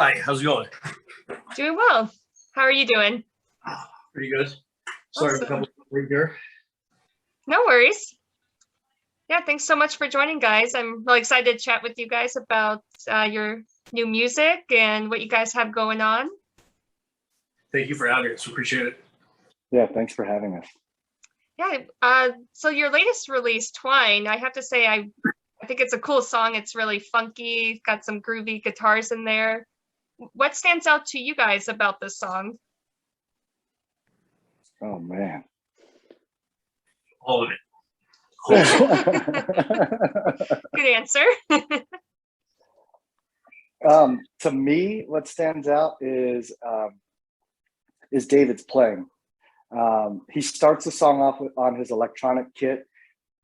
Hi, how's it going? Doing well. How are you doing? Pretty good. Sorry for a couple of weeks here. No worries. Yeah, thanks so much for joining, guys. I'm really excited to chat with you guys about your new music and what you guys have going on. Thank you for having us. Appreciate it. Yeah, thanks for having us. Yeah. So your latest release, Twine, I have to say, I think it's a cool song. It's really funky, got some groovy guitars in there. What stands out to you guys about this song? Oh man. All of it. Good answer. To me, what stands out is David's playing. He starts the song off on his electronic kit,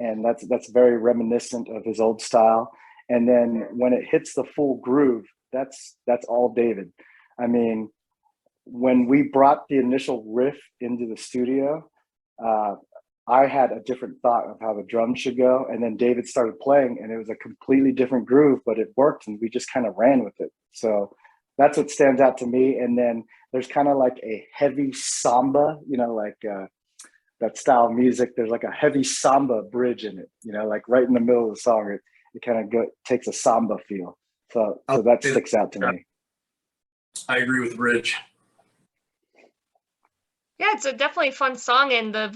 and that's very reminiscent of his old style. And then when it hits the full groove, that's all David. I mean, when we brought the initial riff into the studio, I had a different thought of how the drums should go, and then David started playing, and it was a completely different groove, but it worked, and we just kind of ran with it. So that's what stands out to me. And then there's kind of like a heavy samba, like that style of music. There's like a heavy samba bridge in it, like right in the middle of the song. It kind of takes a samba feel. So that sticks out to me. I agree with Rich. Yeah, it's a definitely fun song, and the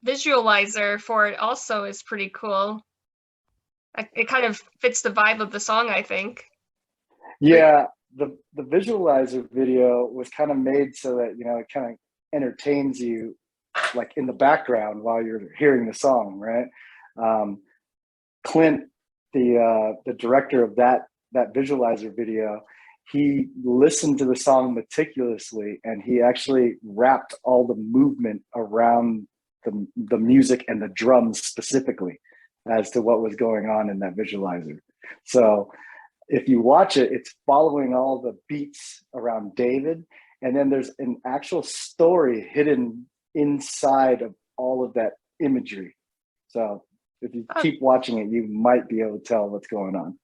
visualizer for it also is pretty cool. It kind of fits the vibe of the song, I think. Yeah, the visualizer video was kind of made so that it kind of entertains you, like in the background while you're hearing the song, right? Clint, the director of that visualizer video, he listened to the song meticulously, and he actually wrapped all the movement around the music and the drums specifically as to what was going on in that visualizer. So if you watch it, it's following all the beats around David, and then there's an actual story hidden inside of all of that imagery. So if you keep watching it, you might be able to tell what's going on.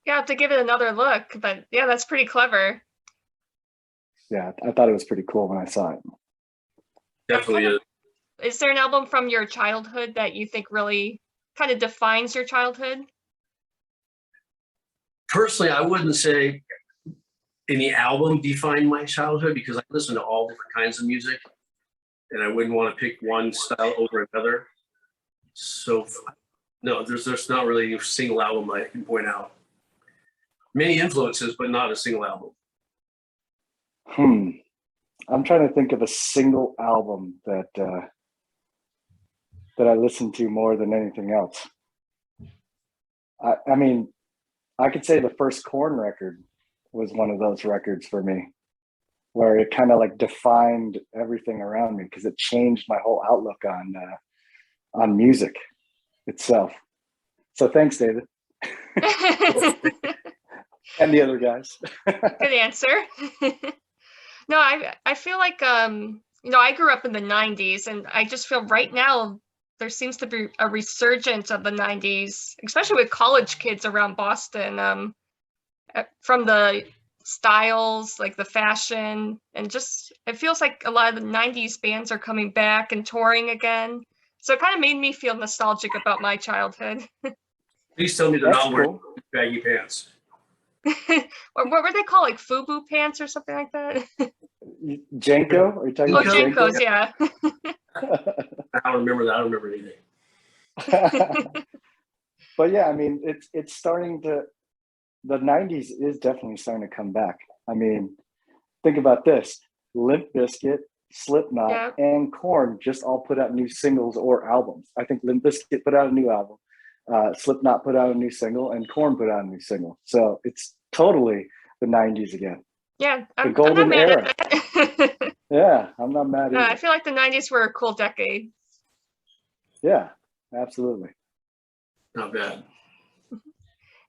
You have to give it another look, but yeah, that's pretty clever. Yeah, I thought it was pretty cool when I saw it. Definitely is. Is there an album from your childhood that you think really kind of defines your childhood? Personally, I wouldn't say any album defined my childhood, because I listen to all different kinds of music, and I wouldn't want to pick one style over another. So no, there's not really a single album I can point out. Many influences, but not a single album. I'm trying to think of a single album that I listened to more than anything else. I mean, I could say the first Korn record was one of those records for me, where it kind of like defined everything around me, because it changed my whole outlook on music itself. So thanks, David. And the other guys. Good answer. No, I feel like I grew up in the 90s, and I just feel right now there seems to be a resurgence of the 90s, especially with college kids around Boston, from the styles, like the fashion, and just it feels like a lot of the 90s bands are coming back and touring again. So it kind of made me feel nostalgic about my childhood. Please tell me they're not wearing baggy pants. Or what were they called, like FUBU pants or something like that? Janko? Are you talking about Jankos, yeah. I don't remember that. I don't remember anything. But yeah, I mean, it's starting to, the 90s is definitely starting to come back. I mean, think about this. Limp Bizkit, Slipknot, and Korn just all put out new singles or albums. I think Limp Bizkit put out a new album. Slipknot put out a new single, and Korn put out a new single. So it's totally the 90s again. Yeah, the golden era. Yeah, I'm not mad either. I feel like the 90s were a cool decade. Yeah, absolutely. Not bad.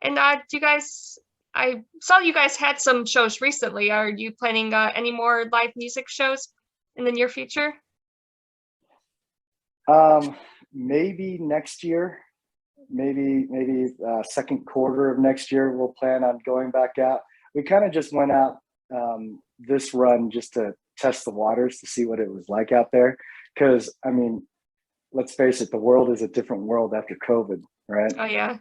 And do you guys, I saw you guys had some shows recently. Are you planning any more live music shows in the near future? Maybe next year. Maybe second quarter of next year, we'll plan on going back out. We kind of just went out this run just to test the waters to see what it was like out there. Because I mean, let's face it, the world is a different world after COVID, right? Oh yeah.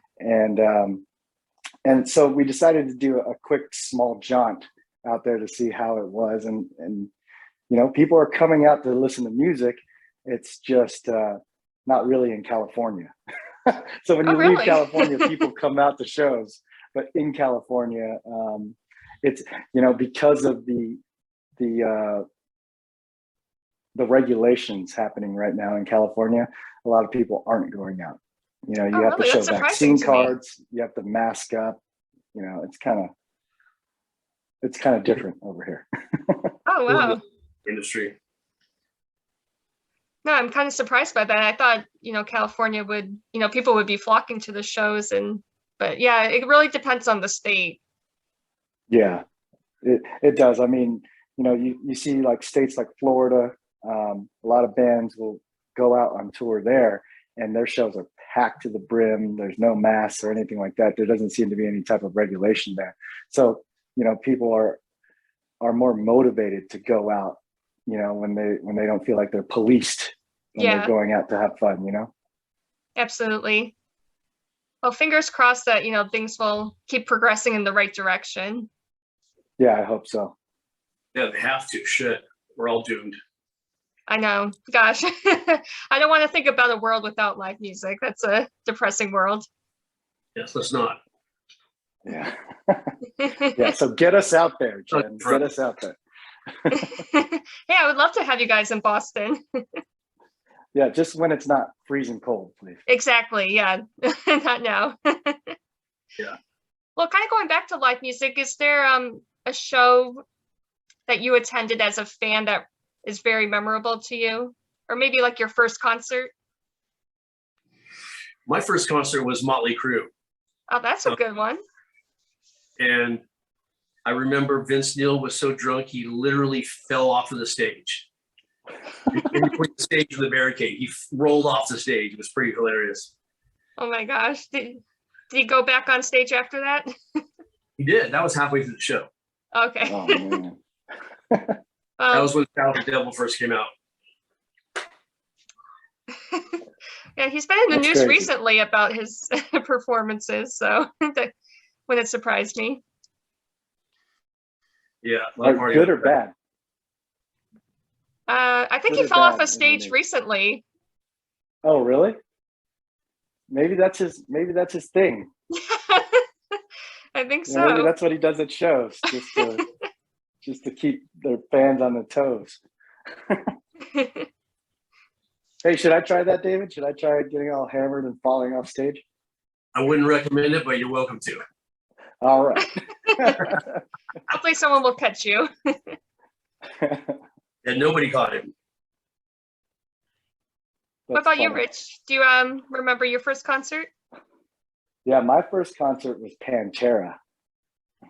And so we decided to do a quick small jaunt out there to see how it was. And you know, people are coming out to listen to music. It's just not really in California. So when you leave really? California, people come out to shows. But in California, it's, you know, because of the regulations happening right now in California, a lot of people aren't going out. You know, you have really? to show That's surprising vaccine to me. cards, you have to mask up. You know, it's kind of different over here. Oh wow. Industry. No, I'm kind of surprised by that. I thought, you know, California would, you know, people would be flocking to the shows, but yeah, it really depends on the state. Yeah, it does. I mean, you know, you see like states like Florida, a lot of bands will go out on tour there and their shows are packed to the brim. There's no masks or anything like that. There doesn't seem to be any type of regulation there. So, you know, people are more motivated to go out, you know, when they don't feel like they're policed when Yeah. they're going out to have fun, you know? Absolutely. Well, fingers crossed that, you know, things will keep progressing in the right direction. Yeah, I hope so. Yeah, they have to. Shit, we're all doomed. I know. Gosh, I don't want to think about a world without live music. That's a depressing world. Yes, let's not. Yeah. Yeah, so get us out there, Jen. Get us out there. Yeah, I would love to have you guys in Boston. Yeah, just when it's not freezing cold, please. Exactly. Yeah. Not now. Yeah. Well, kind of going back to live music, is there a show that you attended as a fan that is very memorable to you? Or maybe like your first concert? My first concert was Motley Crue. Oh, that's a good one. And I remember Vince Neil was so drunk, he literally fell off of the stage. In between the stage and the barricade, he rolled off the stage. It was pretty hilarious. Oh my gosh. Did he go back on stage after that? He did. That was halfway through the show. Okay. Oh, man. That was when Shout at the Devil first came out. Yeah, he's been in the That's news crazy. recently about his performances, so that when it surprised me. Yeah. a lot of Are partying. good or bad? I think Good he or fell off bad a is the stage name. recently. Oh, really? Maybe that's his thing. I think You know, maybe so. that's what he does at shows, just to keep their fans on their toes. Hey, should I try that, David? Should I try getting all hammered and falling off stage? I wouldn't recommend it, but you're welcome to. All right. Hopefully someone will catch you. And nobody caught him. What about you, funny. Rich? Do you remember your first concert? Yeah, my first concert was Pantera.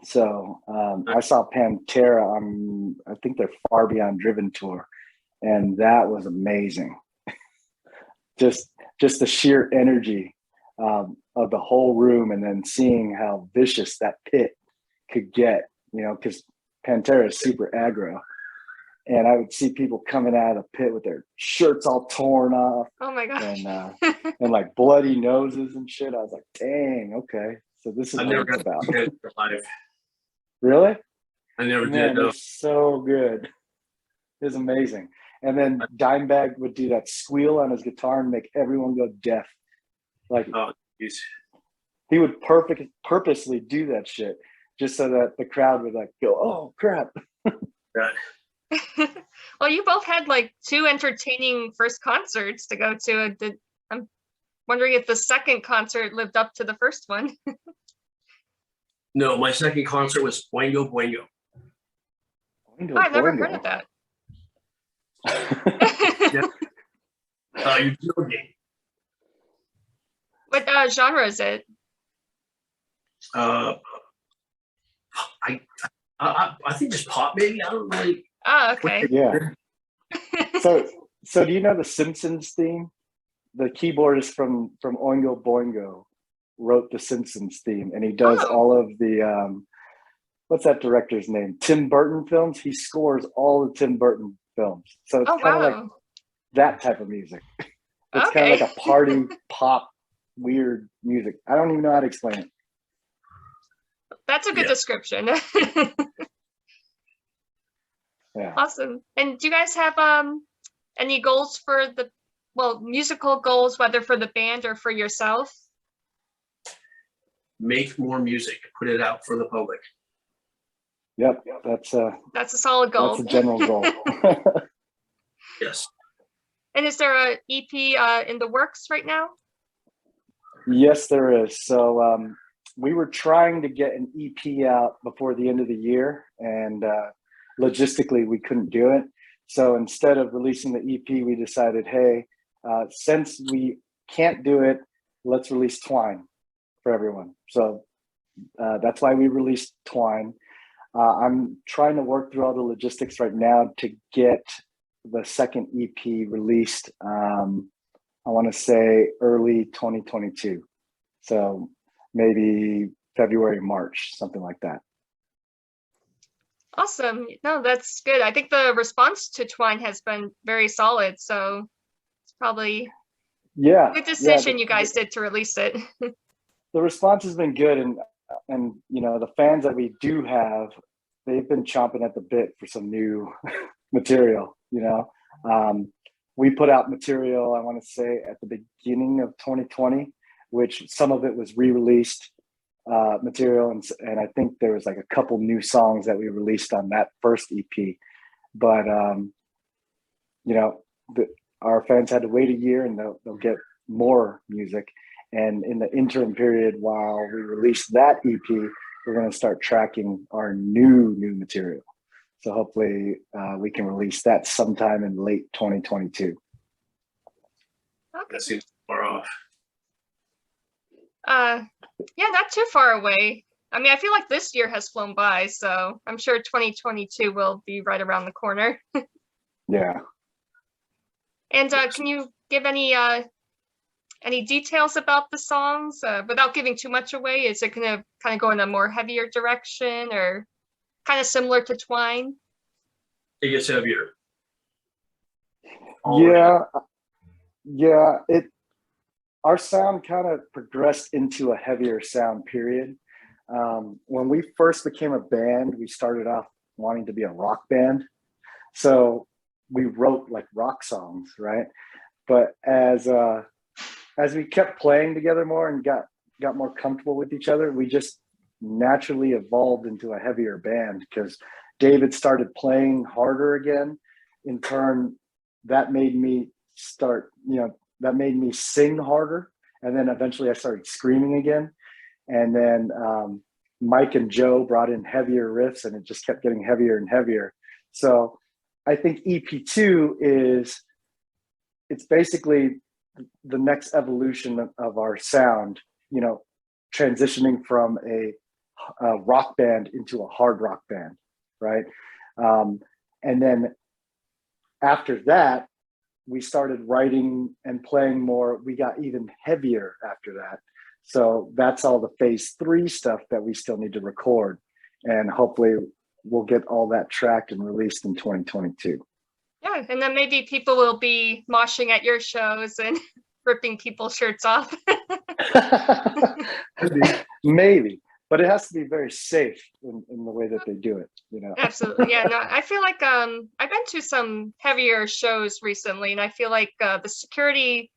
So I saw Pantera on, I think their Far Beyond Driven tour, and that was amazing. just the sheer energy of the whole room, and then seeing how vicious that pit could get, you know, because Pantera is super aggro. And I would see people coming out of the pit with their shirts all torn off Oh my gosh. and like bloody noses and shit. I was like, dang, okay. So this is I what never it's got about. to live. Really? I never Man, did. No. it's so good. It's amazing. And then Dimebag would do that squeal on his guitar and make everyone go deaf. Like Oh, geez. he would purposely do that shit just so that the crowd would like go, oh crap. God. Well, you both had like two entertaining first concerts to go to. I'm wondering if the second concert lived up to the first one. No, my second concert was Boingo Boingo. Boingo, I've never boingo. heard of that. You're joking. What genre is it? I think just pop, maybe. I don't really. Oh, okay. Yeah. So do you know the Simpsons theme? The keyboardist from Oingo Boingo wrote the Simpsons theme, and he does Oh. all of the what's that director's name? Tim Burton films. He scores all the Tim Burton films. So it's Oh, kind of like wow. that type of music. It's kind Okay. of like a party pop weird music. I don't even know how to explain it. That's a good Yeah. description. Yeah. Awesome. And do you guys have any goals for the, well, musical goals, whether for the band or for yourself? Make more music, put it out for the public. Yep. That's That's a solid goal. a general goal. Yes. And is there a EP in the works right now? Yes, there is. So we were trying to get an EP out before the end of the year, and logistically we couldn't do it. So instead of releasing the EP, we decided, hey, since we can't do it, let's release Twine for everyone. So that's why we released Twine. I'm trying to work through all the logistics right now to get the second EP released. I want to say early 2022. So maybe February, March, something like that. Awesome. No, that's good. I think the response to Twine has been very solid. So it's probably Yeah. a good decision you guys did to release it. The response has been good. And you know, the fans that we do have, they've been chomping at the bit for some new material, you know. We put out material, I want to say, at the beginning of 2020, which some of it was re-released material. And I think there was like a couple new songs that we released on that first EP. But, you know, our fans had to wait a year and they'll get more music. And in the interim period, while we release that EP, we're going to start tracking our new material. So hopefully we can release that sometime in late 2022. Okay. That seems far off. Yeah, not too far away. I mean, I feel like this year has flown by, so I'm sure 2022 will be right around the corner. Yeah. And can you give any details about the songs without giving too much away? Is it going to kind of go in a more heavier direction or kind of similar to Twine? It gets heavier. Yeah. Our sound kind of progressed into a heavier sound period. When we first became a band, we started off wanting to be a rock band. So we wrote like rock songs, right? But as we kept playing together more and got more comfortable with each other, we just naturally evolved into a heavier band because David started playing harder again. In turn, that made me sing harder. And then eventually I started screaming again. And then Mike and Joe brought in heavier riffs and it just kept getting heavier and heavier. So I think EP2 it's basically the next evolution of our sound, you know, transitioning from a rock band into a hard rock band, right? And then after that, we started writing and playing more. We got even heavier after that. So that's all the phase 3 stuff that we still need to record. And hopefully we'll get all that tracked and released in 2022. Yeah, and then maybe people will be moshing at your shows and ripping people's shirts off. Maybe, but it has to be very safe in the way that they do it, you know. Absolutely. Yeah, no, I feel like I've been to some heavier shows recently, and I feel like the security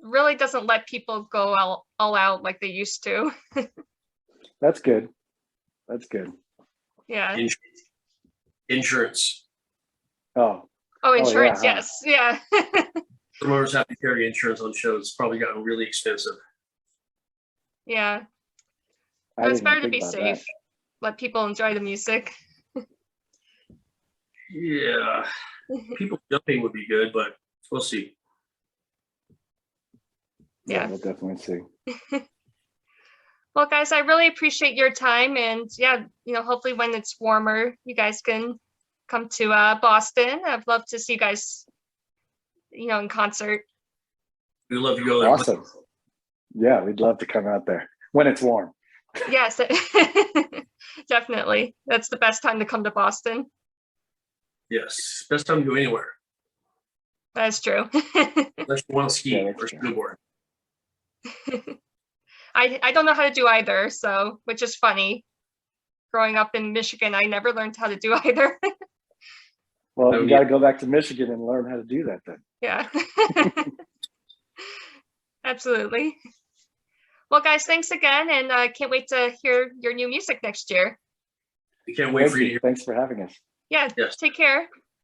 really doesn't let people go all out like they used to. That's good. Yeah. Insurance. Oh, insurance. yeah, Yes. Yeah. Promoters have to carry insurance on shows. It's probably gotten really expensive. Yeah. I It's didn't better to think be about safe. that. Let people enjoy the music. Yeah. People jumping would be good, but we'll see. Yeah. We'll definitely see. Well, guys, I really appreciate your time, and yeah, you know, hopefully when it's warmer, you guys can come to Boston. I'd love to see you guys, you know, in concert. We'd love to go there. Awesome. Yeah, we'd love to come out there when it's warm. Yes, definitely. That's the best time to come to Boston. Yes, best time to go anywhere. That's true. Unless you want to ski Yeah, or that's true. snowboard. I don't know how to do either, so which is funny. Growing up in Michigan, I never learned how to do either. Well, No you need. got to go back to Michigan and learn how to do that then. Yeah. Absolutely. Well, guys, thanks again, and I can't wait to hear your new music next year. We can't wait for you to hear. Thanks for having us. Yeah, Yes. take care.